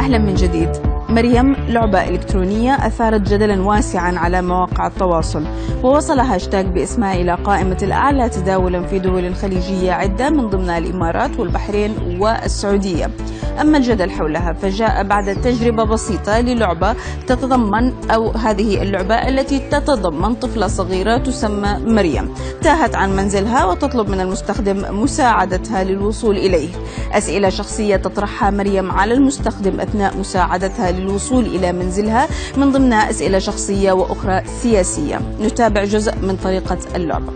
أهلا من جديد. مريم لعبة إلكترونية أثارت جدلا واسعا على مواقع التواصل، ووصل هاشتاج باسمها إلى قائمة الأعلى تداولا في دول خليجية عدة من ضمنها الإمارات والبحرين والسعودية. أما الجدل حولها فجاء بعد تجربة بسيطة للعبة هذه اللعبة التي تتضمن طفلة صغيرة تسمى مريم، تاهت عن منزلها وتطلب من المستخدم مساعدتها للوصول إليه. أسئلة شخصية تطرحها مريم على المستخدم أثناء مساعدتها للوصول إلى منزلها، من ضمنها أسئلة شخصية وأخرى سياسية. نتابع جزء من طريقة اللعبة.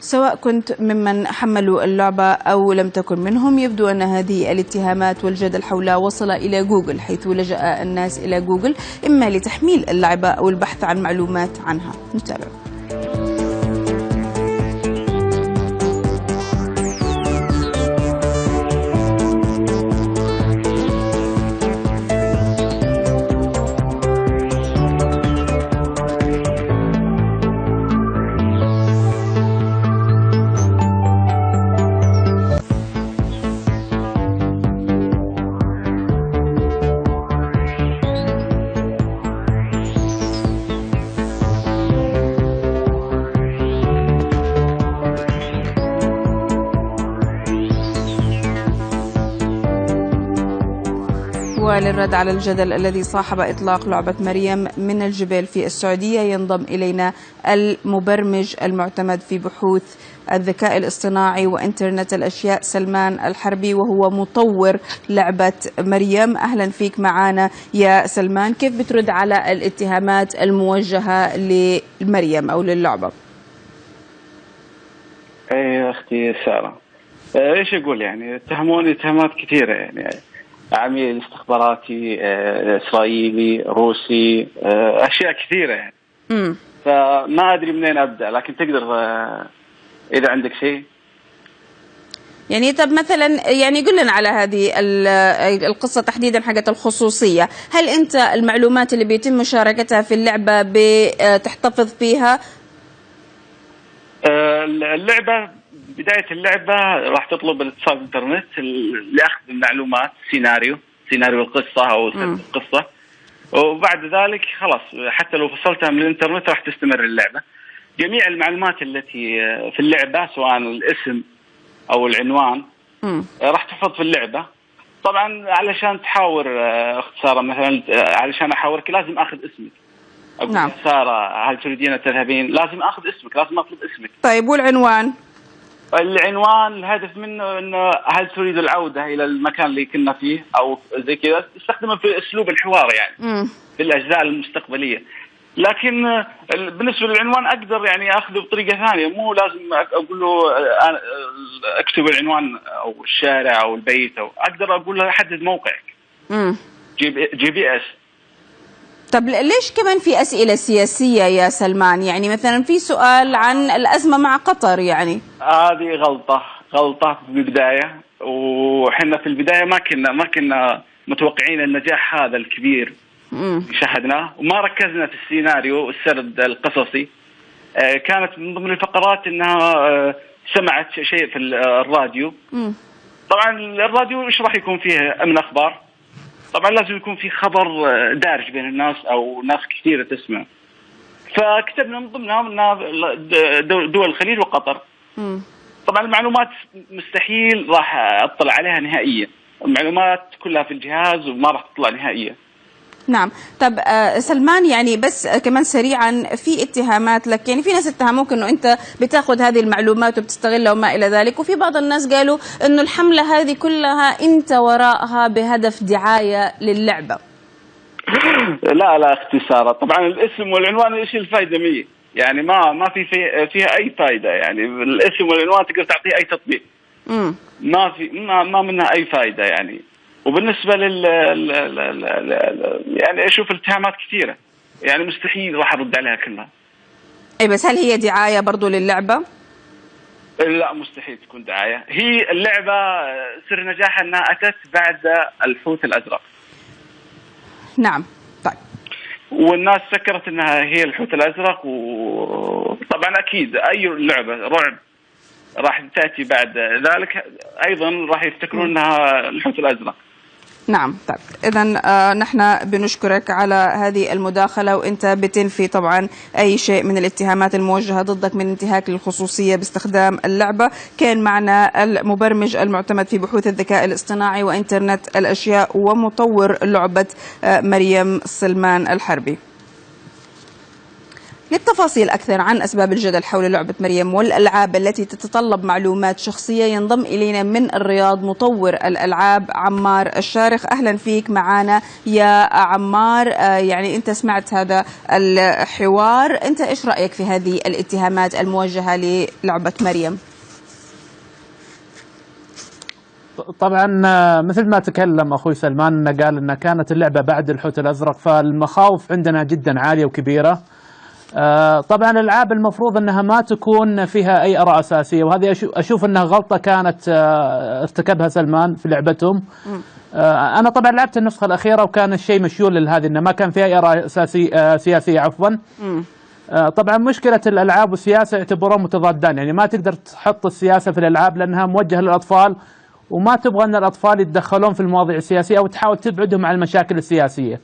سواء كنت ممن حملوا اللعبة أو لم تكن منهم، يبدو أن هذه الاتهامات والجدل حولها وصل إلى جوجل، حيث لجأ الناس إلى جوجل إما لتحميل اللعبة أو البحث عن معلومات عنها. نتابع. وللرد على الجدل الذي صاحب إطلاق لعبة مريم من الجبال في السعودية، ينضم إلينا المبرمج المعتمد في بحوث الذكاء الاصطناعي وإنترنت الأشياء سلمان الحربي، وهو مطور لعبة مريم. أهلا فيك معنا يا سلمان. كيف بترد على الاتهامات الموجهة لمريم أو للعبة؟ يا أختي سارة، إيش أقول؟ يعني اتهموني اتهامات كثيرة، يعني عميل استخباراتي إسرائيلي روسي، أشياء كثيرة يعني. فما أدري منين أبدأ، لكن تقدر إذا عندك شيء. يعني طب مثلا يعني قل لنا على هذه القصة تحديدا حقت الخصوصية. هل أنت المعلومات اللي بيتم مشاركتها في اللعبة بتحتفظ فيها؟ اللعبة بداية اللعبة راح تطلب الاتصال بالإنترنت لأخذ المعلومات، سيناريو القصة أو القصة، وبعد ذلك خلاص حتى لو فصلتها من الإنترنت راح تستمر اللعبة. جميع المعلومات التي في اللعبة سواء الاسم أو العنوان راح تحفظ في اللعبة. طبعا علشان تحاور اختصارا، مثلا علشان أحاورك لازم أخذ اسمك. أقول نعم. سارة هل تريدين تذهبين؟ لازم أخذ اسمك، لازم أطلب اسمك. طيب والعنوان؟ العنوان الهدف منه انه هل تريد العوده الى المكان اللي كنا فيه او زي كذا، تستخدمه في اسلوب الحوار يعني في الاجزاء المستقبليه. لكن بالنسبه للعنوان اقدر يعني اخذه بطريقه ثانيه، مو لازم اقول له اكتب العنوان او الشارع او البيت، او اقدر اقول له حدد موقعك. جي بي اس. طب ليش كمان في أسئلة سياسية يا سلمان؟ يعني مثلا في سؤال عن الأزمة مع قطر، يعني هذه غلطة في البداية، وحنا في البداية ما كنا متوقعين النجاح هذا الكبير شاهدناه، وما ركزنا في السيناريو السرد القصصي. كانت من ضمن الفقرات انها سمعت شيء في الراديو. طبعا الراديو ايش راح يكون فيه من اخبار؟ طبعا لازم يكون في خبر دارج بين الناس او ناس كثيره تسمع. فكتبنا من ضمنها دول الخليج وقطر. طبعا المعلومات مستحيل راح اطلع عليها نهائيا، المعلومات كلها في الجهاز وما راح تطلع نهائيا. نعم. طب سلمان، يعني بس كمان سريعا، في اتهامات لك، يعني في ناس اتهموك انه انت بتاخذ هذه المعلومات وبتستغلها وما الى ذلك، وفي بعض الناس قالوا انه الحملة هذه كلها انت وراءها بهدف دعاية للعبة. لا اختصارا، طبعا الاسم والعنوان ايش الفائدة مني؟ يعني ما فيها اي فائده، يعني الاسم والعنوان تقدر تعطيه اي تطبيق. ما منها اي فائده يعني. وبالنسبه يعني اشوف الاتهامات كثيره، يعني مستحيل راح ارد عليها كلها. اي بس هل هي دعايه برضو للعبه؟ لا مستحيل تكون دعايه. هي اللعبه سر نجاحها انها اتت بعد الحوت الازرق. نعم. طيب. والناس فكرت انها هي الحوت الازرق، وطبعا اكيد اي لعبه رعب راح تاتي بعد ذلك ايضا راح يفتكرون انها الحوت الازرق. نعم. طيب إذا نحن بنشكرك على هذه المداخلة، وأنت بتنفي طبعا أي شيء من الاتهامات الموجهة ضدك من انتهاك للخصوصية باستخدام اللعبة. كان معنا المبرمج المعتمد في بحوث الذكاء الاصطناعي وإنترنت الأشياء ومطور لعبة مريم سلمان الحربي. للتفاصيل أكثر عن أسباب الجدل حول لعبة مريم والألعاب التي تتطلب معلومات شخصية ينضم إلينا من الرياض مطور الألعاب عمار الشارخ. أهلا فيك معنا يا عمار. يعني أنت سمعت هذا الحوار، أنت إيش رأيك في هذه الاتهامات الموجهة للعبة مريم؟ طبعا مثل ما تكلم أخوي سلمان قال أن كانت اللعبة بعد الحوت الأزرق، فالمخاوف عندنا جدا عالية وكبيرة. طبعا الألعاب المفروض أنها ما تكون فيها أي آراء أساسية، وهذه أشوف أنها غلطة كانت ارتكبها سلمان في لعبتهم. أنا طبعا لعبت النسخة الأخيرة وكان الشيء مشيول لهذه، أنه ما كان فيها أي آراء سياسية عفوا. طبعا مشكلة الألعاب والسياسة يعتبرون متضادان، يعني ما تقدر تحط السياسة في الألعاب لأنها موجهة للأطفال، وما تبغى أن الأطفال يتدخلون في المواضيع السياسية أو تحاول تبعدهم عن المشاكل السياسية.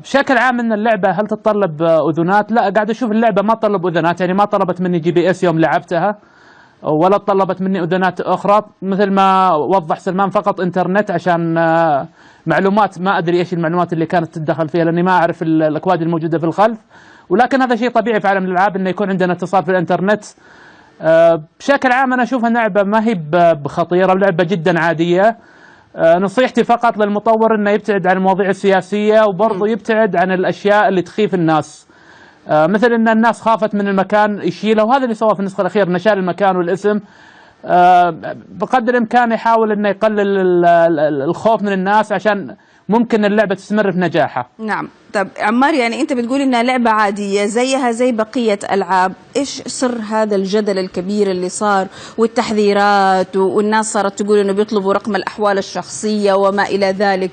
بشكل عام ان اللعبه هل تتطلب اذونات؟ لا، قاعد اشوف اللعبه ما تطلب اذونات، يعني ما طلبت مني GPS يوم لعبتها، ولا طلبت مني اذونات اخرى مثل ما وضح سلمان، فقط انترنت عشان معلومات. ما ادري ايش المعلومات اللي كانت تدخل فيها لاني ما اعرف الاكواد الموجوده في الخلف، ولكن هذا شيء طبيعي في عالم الالعاب انه يكون عندنا اتصال في الانترنت. بشكل عام انا اشوفها لعبه ما هي بخطيره، ولعبه جدا عاديه. نصيحتي فقط للمطور انه يبتعد عن المواضيع السياسيه، وبرضه يبتعد عن الاشياء اللي تخيف الناس، مثل ان الناس خافت من المكان يشيله، وهذا اللي سواه في النسخه الاخيره، نشال المكان والاسم. بقدر الامكان يحاول انه يقلل الخوف من الناس عشان ممكن اللعبه تستمر في نجاحها. نعم. طب عمار، يعني انت بتقول انها لعبه عاديه زيها زي بقيه العاب، ايش سر هذا الجدل الكبير اللي صار والتحذيرات والناس صارت تقول انه بيطلبوا رقم الاحوال الشخصيه وما الى ذلك؟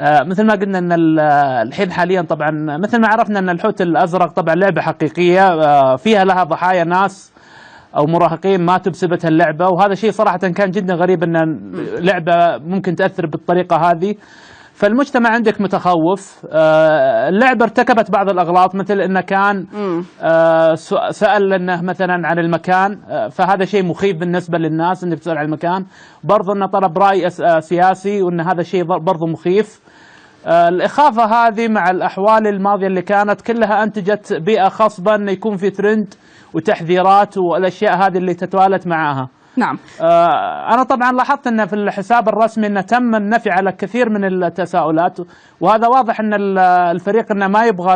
مثل ما قلنا ان الحين حاليا طبعا مثل ما عرفنا ان الحوت الازرق طبعا لعبه حقيقيه فيها لها ضحايا ناس او مراهقين ماتوا بسبب اللعبه، وهذا شيء صراحه كان جدا غريب ان لعبه ممكن تاثر بالطريقه هذه. فالمجتمع عندك متخوف. اللعبه ارتكبت بعض الاغلاط، مثل انه كان سال انه مثلا عن المكان، فهذا شيء مخيف بالنسبه للناس انك تسال عن المكان. برضو انه طلب راي سياسي، وان هذا شيء برضو مخيف. الاخافه هذه مع الاحوال الماضيه اللي كانت كلها انتجت بيئه خصبه انه يكون في ترند وتحذيرات والاشياء هذه اللي تتوالت معاها. نعم. أنا طبعا لاحظت أن في الحساب الرسمي أنه تم النفي على كثير من التساؤلات، وهذا واضح أن الفريق أنه ما يبغى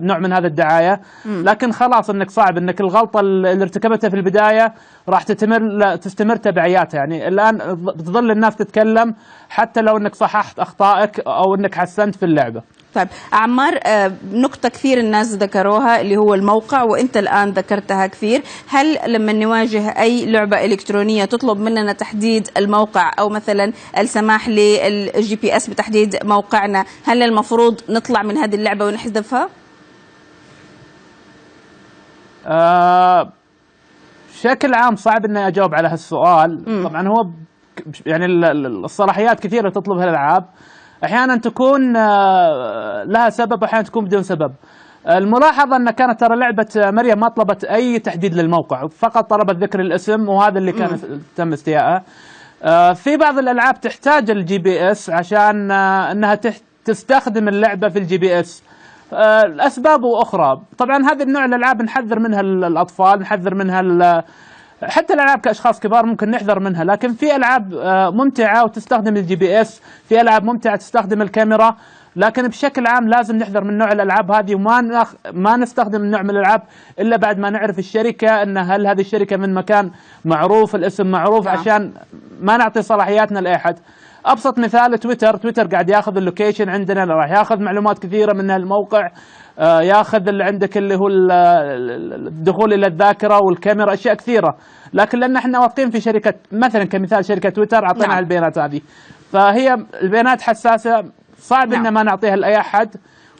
نوع من هذا الدعاية. لكن خلاص أنك صعب أنك الغلطة اللي ارتكبتها في البداية راح تستمر تبعياتها. يعني الآن بتظل الناس تتكلم حتى لو أنك صححت أخطائك أو أنك حسنت في اللعبة. طيب عمار، نقطة كثير الناس ذكروها اللي هو الموقع، وانت الآن ذكرتها كثير. هل لما نواجه أي لعبة إلكترونية تطلب مننا تحديد الموقع أو مثلا السماح للGPS بتحديد موقعنا، هل المفروض نطلع من هذه اللعبة ونحذفها؟ بشكل عام صعب اني اجاوب على هالسؤال. طبعا هو يعني الصلاحيات كثيرة تطلبها الألعاب، احيانا تكون لها سبب واحيانا تكون بدون سبب. الملاحظه ان كانت ترى لعبه مريم ما طلبت اي تحديد للموقع، فقط طلبت ذكر الاسم، وهذا اللي كان تم استيائه. في بعض الالعاب تحتاج الGPS عشان انها تستخدم اللعبه في الGPS الاسباب اخرى. طبعا هذا النوع الالعاب نحذر منها الاطفال، نحذر منها حتى الالعاب كاشخاص كبار ممكن نحذر منها. لكن في العاب ممتعه وتستخدم الGPS، في العاب ممتعه تستخدم الكاميرا. لكن بشكل عام لازم نحذر من نوع الألعاب هذه، وما ما نستخدم النوع من الألعاب إلا بعد ما نعرف الشركة أن هل هذه الشركة من مكان معروف، الاسم معروف، عشان ما نعطي صلاحياتنا لأي أحد. أبسط مثال تويتر قاعد ياخذ اللوكيشن عندنا، راح ياخذ معلومات كثيرة من الموقع، ياخذ اللي عندك اللي هو الدخول إلى الذاكرة والكاميرا، أشياء كثيرة. لكن لأن احنا واثقين في شركة، مثلا كمثال شركة تويتر أعطينا البيانات هذه، فهي البيانات حساسة، صعب إن ما نعطيها لأي أحد،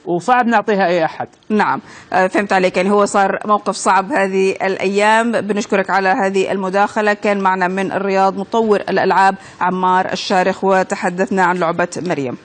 وصعب نعطيها أي أحد. نعم، فهمت عليك. يعني هو صار موقف صعب هذه الأيام. بنشكرك على هذه المداخلة. كان معنا من الرياض مطور الألعاب عمار الشارخ، وتحدثنا عن لعبة مريم.